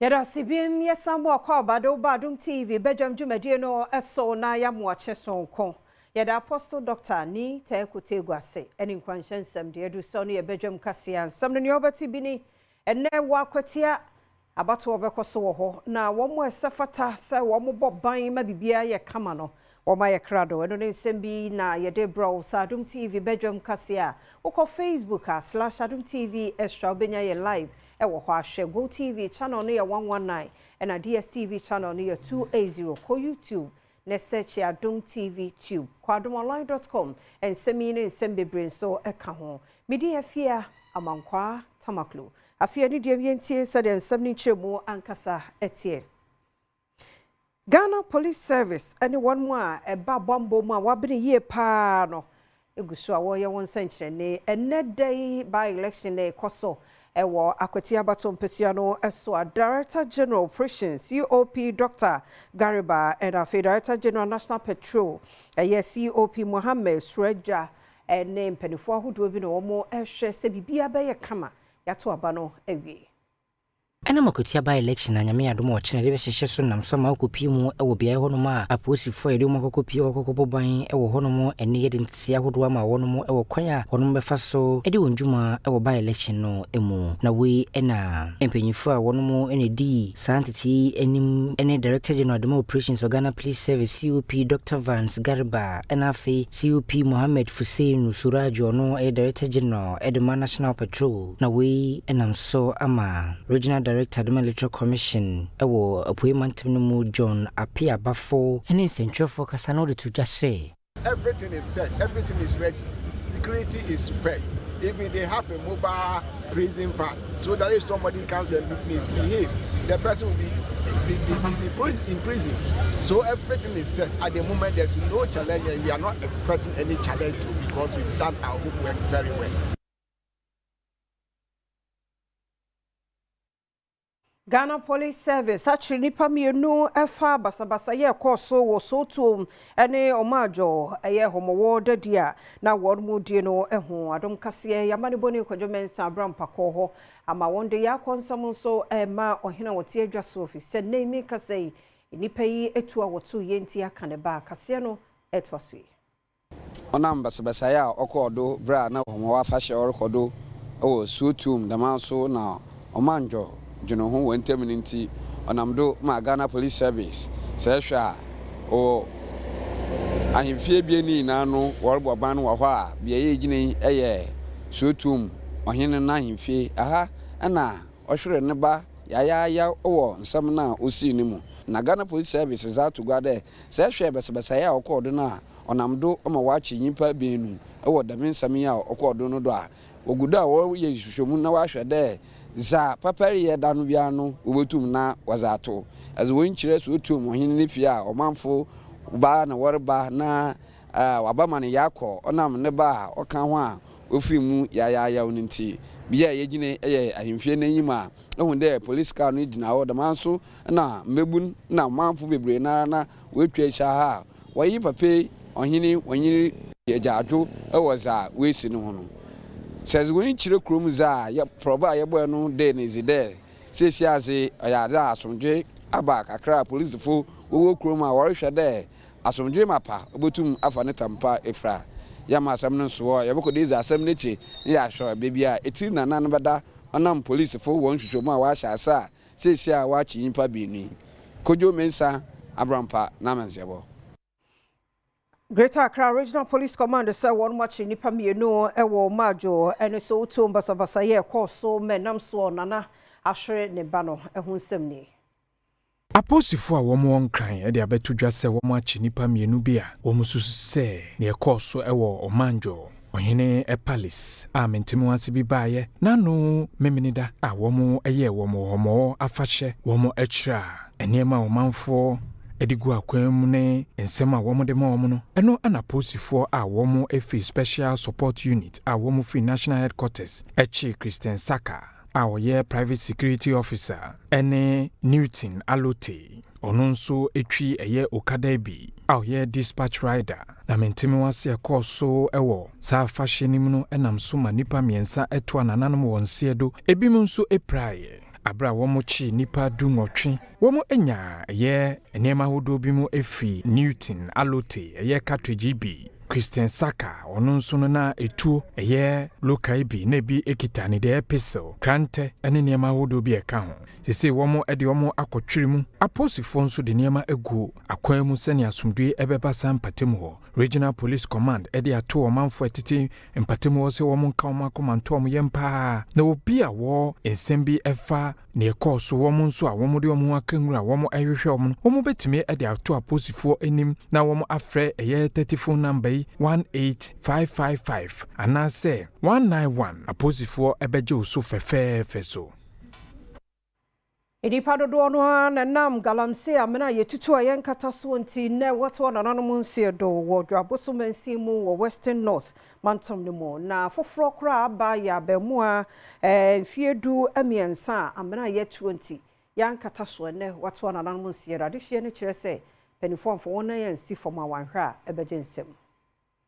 Yada sibim yesamwa kwa Badwam TV Badwam dwumadie no eso na yamwache sonko. Yada Apostle Doctor ni taekute gwase eni nkwanhyensem de edu so no ye Badwam kase ansam no ne obati bi ni enne wakwatia abato obekoso wo ho na womo esefata se womo boban ma bibia ye kama no woma ye krado eno ne nsem bi na yede bro Adom TV Badwam kase a uko Facebook /Adom TV extra obenya ye live ewo ho ahwe Go TV channel no ye 119 and a DSTV channel no ye 280 ko YouTube ne search Adom TV tube ko adomonline.com and semi ne sembebre so eka ho medi afia amankwa tamaklo afia ni de wientie se de nsem ni chemu ankasa etie Ghana Police Service any one more e babambo mu a wabene ye pa no egusu a wo ye won senkyere ne enne day by election ne koso ewo akwati abato mpesua no eso a Director General Operations COP Dr. Gariba and a Director General National Patrol COP Mohammed Sureja name penifo ahodo bi no omo ehwe se bibia be ye kama yato aba no ewie Ana makutia by election na nyame adom ochene de behyehyɛ so nam so ma okopi mu ewo bia honom a aposifo ede mu kokopi okokoboban ewo honom ene yede ntia hodo ama wonom ewo kwan a honom befa so ede wonjuma ewo by election no emu na we ena empanyifo a wonom ene di santity enim ene Director General Adom Operations Ghana Police Service COP Dr. Vance Garba ena fe COP Mohammed Hussein Surajo no Director General Edema National Patrol na we enam so ama Regional Director the Military Commission ewo appointment no John Apia Bafo and in Central Focus and order to just say everything is set, everything is ready, security is superb. Even they have a mobile prison van so that if somebody comes and misbehave, the person will be in prison. So everything is set. At the moment there's no challenge and we are not expecting any challenge because we've done our homework very well. Ghana Police Service actually nipa mienu efa basabasa ye koso wo sotum ene omajo eye homowo dadia na wonmu die no ehu adom kase yamane boni kwadwomensa abrampa ko ho ama wonde ya konsam so ma ohina wote adwaso ofise na imi kase nipa yi etu a wotu yenti aka ne ba kase no etwasui onam basabasa ya okodo bra na homowo afahye orkodo o sotum damanso na omanjo Juno who went terminity on Amdo Ghana Police Service. Sesha or I am Fabiani Nano, Warbo Ban Waha, be a gene a year, Sutum, or Hin and Nine Fee, aha, Anna, or sure never, ya, or some now, Usinimo. Ghana Police Service is out to go there. Sesha Basabasaya or Cordona, on Amdo, on my watching Yimpa being, or the men Samia or Cordonoda. Oguda wo ye hwehwemu na wahwe de za papari ye da no bia no obotum na wazato as won kire so otum ohene ne fie a omanfo ba na worba na wabama ne yakọ onam ne ba oka ho a ofimu ya uninti bia ye gine ye ahemfie n'anyima ehun de police car no dina wo da manso na mbebun na manfo bebre na wetwa echa ha wayi pape ohene wanyiri ye jaado ewoza wesi no ho no says when chire krom za ya proba ya boy no dey na zide sesi aze ya da asomdwe aba kakra police fo wo krom a worhwe dey asomdwe mapa obotum afa ne tampa efra ya ma asam no so ya beko dey za asam nechi ya hwo bebia etiri na nan bada onam police fo won hwehwemu a wa hya asa sesi a wa chi nyimpa bini kojo mensa abrampa na mansebo Greater Accra Regional Police Command say one much nipa mienu ewo majo ene so to basabasa ye koso menam so nana ahwere ne ba no ehun semni Aposifo a womo wonkran e de abetudwa se womo achi nipa mienu bi a womo susu se ne koso ewo omanjo ohene palace a mentemu ase bi baaye nanu memenida a womo eye womo homo afahye womo achira enema omanfo edigu akwam ne ensema womo de ma womo no eno anaposifo a womo efi special support unit a womo fi national headquarters echi Christian Saka a oye private security officer ene Newton Alote ononso etwi eye okada bi a oye dispatch rider na mentemi wase ekoso ewo sa fashion nim no enam so ma nipa miensa eto anananom wonse do ebi mu nso epraye abra wɔn chi nipa du nwɔtwe wɔn anya ɛyɛ nneɛma ahodoɔ bi mu efi Newton alote ɛyɛ cartridge bi Christian Saka ono nso no na etuo ɛyɛ lokai bi na bi ekita ne de epistle krante ene nneɛma ahodoɔ bi ɛka ho sese wɔn ɛde wɔn akɔtwere mu aposifo nso de nneɛma egu akwan mu sɛne asomdwe ɛbɛba san mpatem hɔ Regional Police Command ɛde ato ɔmanfo ɛtete mpatem hɔ sɛ wɔn nka wɔn akɔmanto wɔn yɛn paa na obi a wɔ nsɛm bi ɛfa ne ɛkɔɔ so wɔn nso a wɔn de wɔn akanwura wɔn ɛhwehwɛ wɔn betumi ɛde ato aposifo anim na wɔn afrɛ ɛyɛ 30 phone number 18555 anase 191 aposifo ɛbɛgye oso fɛfɛɛfɛ so. Enipa dodo no na nam galamse amena yetutu ayen kata so nti na wato na nanom nsie do wo dwaboso mansi mu wo Western North mantom ne mo na foforo kra aba ya bamu a fiedu amiensa amena ye 20 yan kata so ne wato na nanom nsie rade hye ne kire se penifomfo wona yan si foma wanhwa ebeje nsem.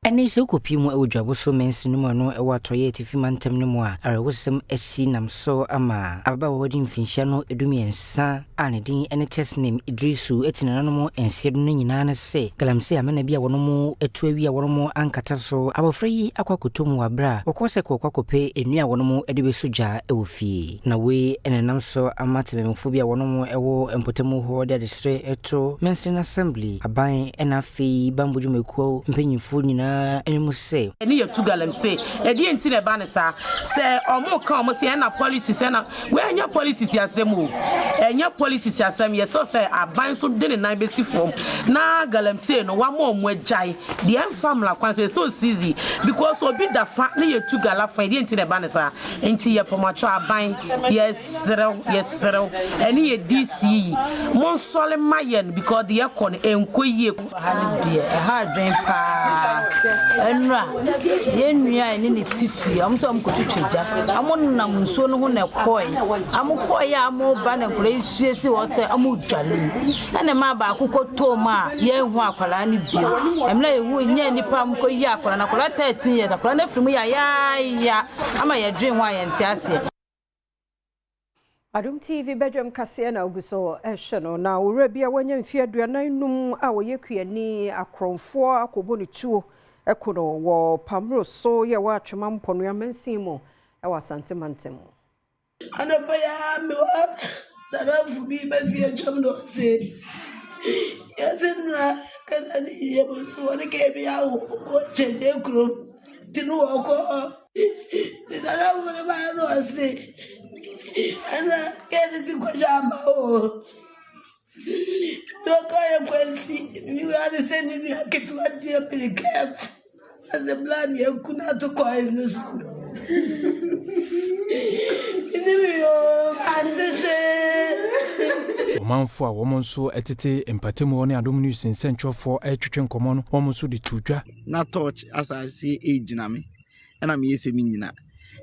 Ene se kopi mu awudwaboso mensi no mu no ewa toye tifi mantem no mu a arewosem asi nam so ama ababa wodi mfinhia no edumiensa ane din ene test name Idrisu etinana no mu ensiedu no nyina na se galamse amena bia wono mu etu awi a wono mu ankata so abofra yi akwakotom wabra okose kokwakope enu a wono mu edebesugya ewofie na we enenam so amatememfo bia wono mu ewo empotemu ho de desre eto mensi assembly aban ena fi bambudwumekuo mpenyimfo nyina enimu se eni yetu galamse edi enti ne ba ne sa se omo ka omo se na politics na we anya politics asemu enya politics asem ye so se aban so de ne nan besi fom na galamse no wa mo mo agai de famla kwan so easy because obi da fa ne yetu galafa edi enti ne ba ne sa enti ye pomacho aban yes zero eni ye DC mon sole mayen because de yakon enkoyie ha de ha dwen pa enra yenua ene ne tifi amso amkotutweja amonam nso no ho na koi amkoi amoba na kula isuesi wo se amudwale ene ma ba akoko toma ye hu akwala ne bio emla ewu nya nipa amkoyi akwala na kwala 13 years akwala na frimu ya ama ye dwen ho ayente ase. Adom TV Badwam kase na oguso ehwe na wura bia wanya mfia aduanan num a woye kuani akromfo akobo ne tuo ekono wo pamro so ye wa atwema mpono ya mansimo e wa santimantem anaba ya me wa darafu bi basi atwem no se yasenra kana ni ye boso woni ke bia wo cheje krom tinu wo ko darafu ne ba no se ana kene si kwa jamba o toka ya kwensi mi wale seni ni kitu adia pelikema aze blani ya kuna to kwa inusu inimio anzeche omanfo a womo nso etete empatemu woni Adom News nsentwofo etwetwe nkomo no womo nso de tudwa na touch asase ejina me na me yese mi nyina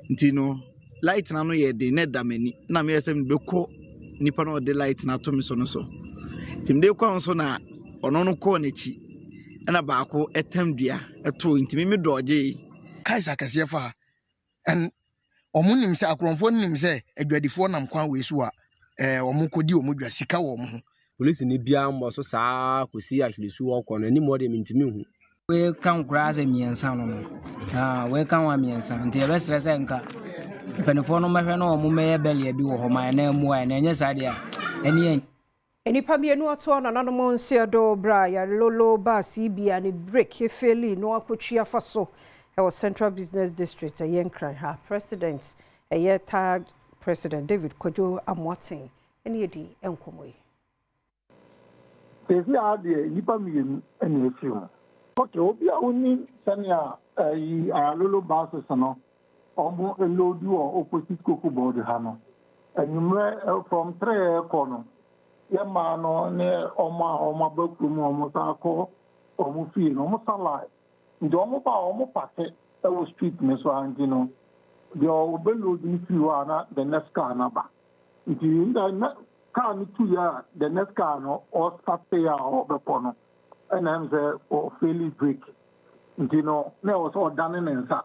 ntino light na no ye de ne damani na me yese me beko nipa no de light na to me so no so timde kwa nso na ono no ko n'echi na baako etamdua eto ntimi me doje kaisa kase fa en omunim se akromfo nim se adwadifo nam kwan we so a omukodi omudwa sika wo mo police ni bia mbo so saa kosi ahlesu wo kono ani mo de ntimi hu we kan kura se miensa no we kan wa miensa nti e be stress nka penefo no mehwe no mo meye bele bi wo ho man na mu a na enye sade a eni enipa mienu ato na nanom nsia do bra ya lolo ba CBA ni break efeli no akotwia faso e was Central Business District yenkran ha president third president David Kojo Amotin eni edi enkomoyi tezi ade nipa mienu eni efiu okay obi a oni sania yi lolo ba so no omo elodu o opposite koko board ha no enumre from 3 kono ye ma no ne oma bakum omo sa ko omo fi no omo sala ndo omo pa omo pate e wo street me so anji no de obelodu ni fi wa na the next car na ba nti nda car ni tu ya the next car no o start ya o be pono and I'm say o fairly break nti no na o so dane nensa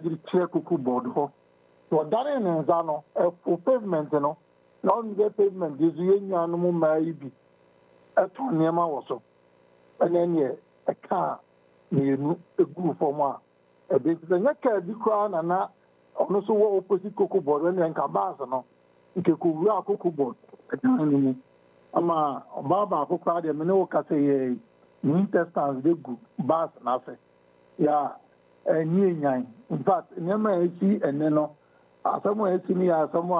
jiri che kuku board ho So dane ne nza no for pavement no na on the pavement is yenya no mo mai bi eto niema wo so ene ne e ka mienu egu form a e be nya ka bi kwa na ono so wo opposite cocoa board when nka baas no nke ko wura cocoa board e tan ni mu ama baba akokwa de me ne wo ka say ye ni testants de gu baas na fe ya ni nyan in fact niema esi ene no asamu esi ni asamu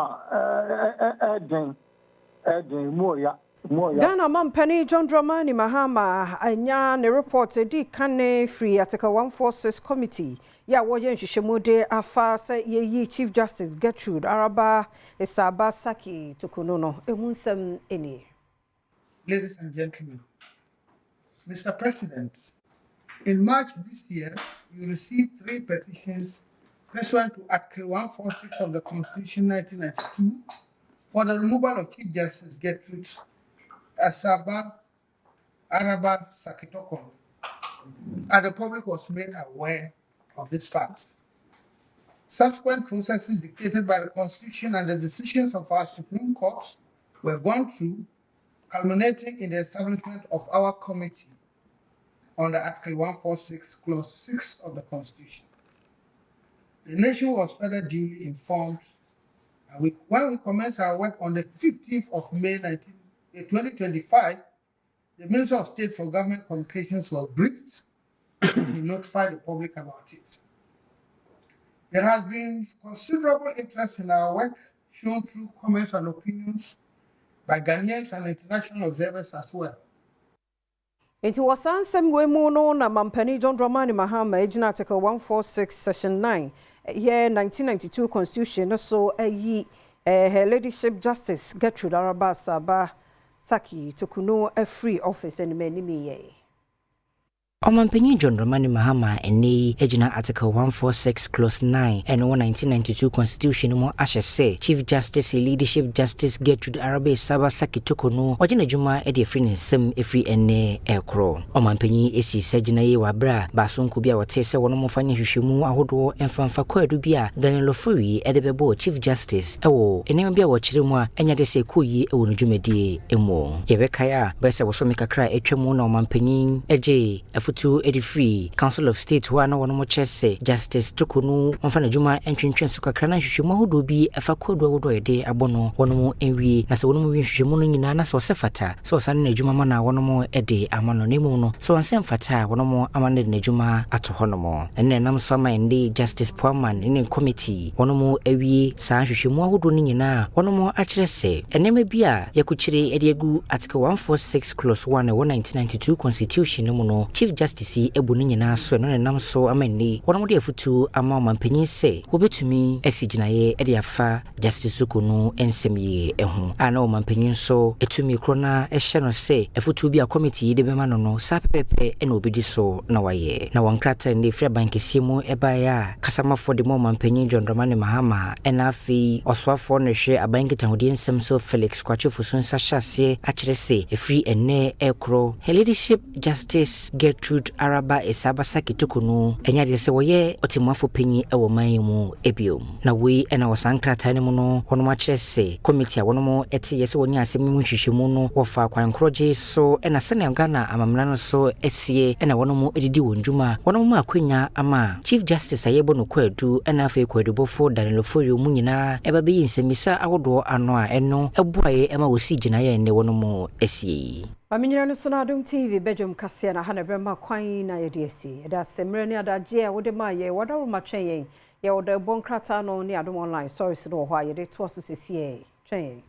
eden moya Ghana Mampani John Dramani Mahama anya ne report di kane free Article 146 committee ya woye nhwehwemode afa se ye Chief Justice Gertrude Araba Esaba Saki Tokuno emunsem eni. Ladies and gentlemen, Mr. President, in March this year, you received 3 petitions pursuant to Article 146 of the Constitution 1992 for the removal of Chief Justice Gertrude Esaba Araba Sakitokon, and the public was made aware of this fact. Subsequent processes dictated by the Constitution and the decisions of our Supreme Court were gone through, culminating in the establishment of our committee under Article 146, Clause 6 of the Constitution. The nation was further duly informed, and when we commenced our work on the 15th of May 2025, the Minister of State for Government Communications was briefed and notified the public about it. There has been considerable interest in our work, shown through comments and opinions by Ghanaians and international observers as well. It was ansem we no na Mampani John Dramani Mahama ejina Article 146 Section 9 year 1992 Constitution so her Ladyship Justice Gertrude Araba Esaba Saki Tokuno a free office and many me. Omanpenyi John Dramani Mahama ene ejina Article 146 Clause 9 and 1992 Constitution mo ashe say Chief Justice Leadership Justice Gertrude Araba Esaba Saki Tokuno ojina juma e de free nsem efri ene ekro. Omanpenyi esi segina ye wabra basunku bia wote se wono mo fanya hwehwemu ahodo emfamfa kwadu bia Daniel Ofuri e de bebo Chief Justice ewo enema bia wo kire mu a enya de se koyi ewo no dwumadi emo yebekaya bese wo so mekakra etwemu na omanpenyi eje to a free Council of State one or more chess Justice Tokunu on Fana Juma and Chinchon Sukakrana Shumahudu be a fakodo do a day abono one more envy Nasa one more Shimunina so sefata so San Nejumana one more a day amano nemono so on Sam Fata one more amanda Nejuma at Honomo and then I'm summer and day Justice Poorman in a committee one more ewi San Shimuahudu Nina one more actually say and name be a Yakuchiri Ediagu Article 146 Clause 1 1992 Constitution no Chief Justice ebuni nyina so no nam so amani wono de afutu ama mampanyin se wobetumi asiginaye e de afa Justice Zukunu ensemi ehu ana mampanyin so etumi krona ehye no se afutu bi a committee de bema no no sapepepe ena obedi so na waye na wankrata ndi free bank siemu ebaya kasama for the mampanyin John Dramani Mahama ena afi oswafo no hwe abankita hodi ensem so Felix Kwachofu so nsahase akire se efri ene ekro her Leadership Justice Gertrude Araba Esaba Saki Tokuno enya de se woye otimwafo panyi ewo man mu ebiom na we ena wasankrata ne mu no hono ma kire se committee a wono mo ete yese woni asem mu hwehwemu no wofa kwankroje so ena sene Ghana amamna no so esie ena wono mo edidi wonjuma wono mo akwanya ama Chief Justice ayebo no kwadu ena afa kwadubofo Daniel Ofori mu nyina eba be yinsemisa awodo ano a eno ebuaye ema wosi gina ye ne wono mo esie Aminyira no so na Adom TV Badwam kase na hana brema kwan na yediesi eda semre ne adaje a wode ma ye wada wo matwen ye wode bonkrata no ne Adom online stories no ho a yede to so sesie twen